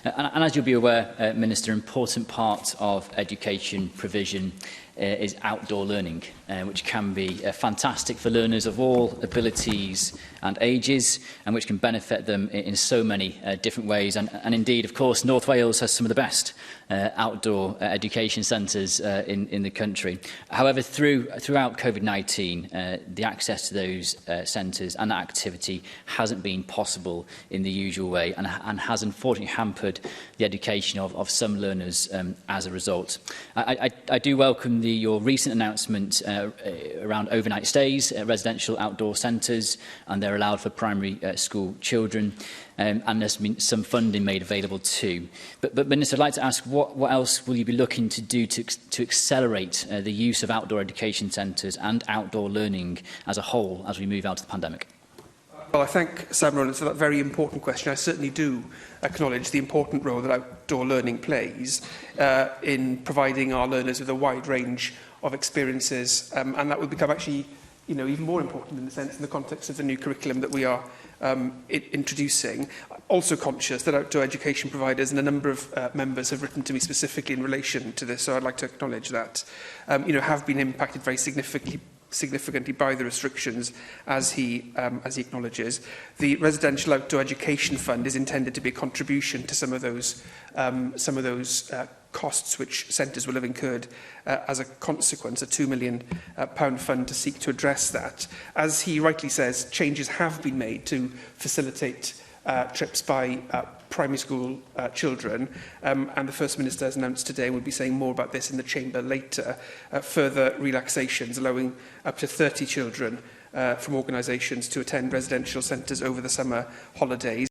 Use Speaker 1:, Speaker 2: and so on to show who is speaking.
Speaker 1: And as you'll be aware, Minister, an important part of education provision is outdoor learning, which can be fantastic for learners of all abilities and ages, and which can benefit them in so many different ways. And indeed, of course, North Wales has some of the best outdoor education centres in the country. However, throughout COVID-19, the access to those centres and that activity hasn't been possible in the usual way, and has unfortunately hampered the education of some learners as a result. I do welcome your recent announcement around overnight stays at residential outdoor centres, and they're allowed for primary school children. And there's been some funding made available too. But Minister, I'd like to ask, what else will you be looking to do to accelerate the use of outdoor education centres and outdoor learning as a whole as we move out of the pandemic?
Speaker 2: Well, I thank Sam Rowland for that very important question. I certainly do acknowledge the important role that outdoor learning plays in providing our learners with a wide range of experiences, and that will become actually even more important in the context of the new curriculum that we are introducing. Also conscious that outdoor education providers and a number of members have written to me specifically in relation to this, so I'd like to acknowledge that, have been impacted very significantly by the restrictions, as he acknowledges. The Residential Outdoor Education Fund is intended to be a contribution to some of those costs which centres will have incurred as a consequence, a £2 million fund to seek to address that. As he rightly says, changes have been made to facilitate trips by primary school children, and the First Minister has announced today, and we'll be saying more about this in the Chamber later, further relaxations allowing up to 30 children from organisations to attend residential centres over the summer holidays.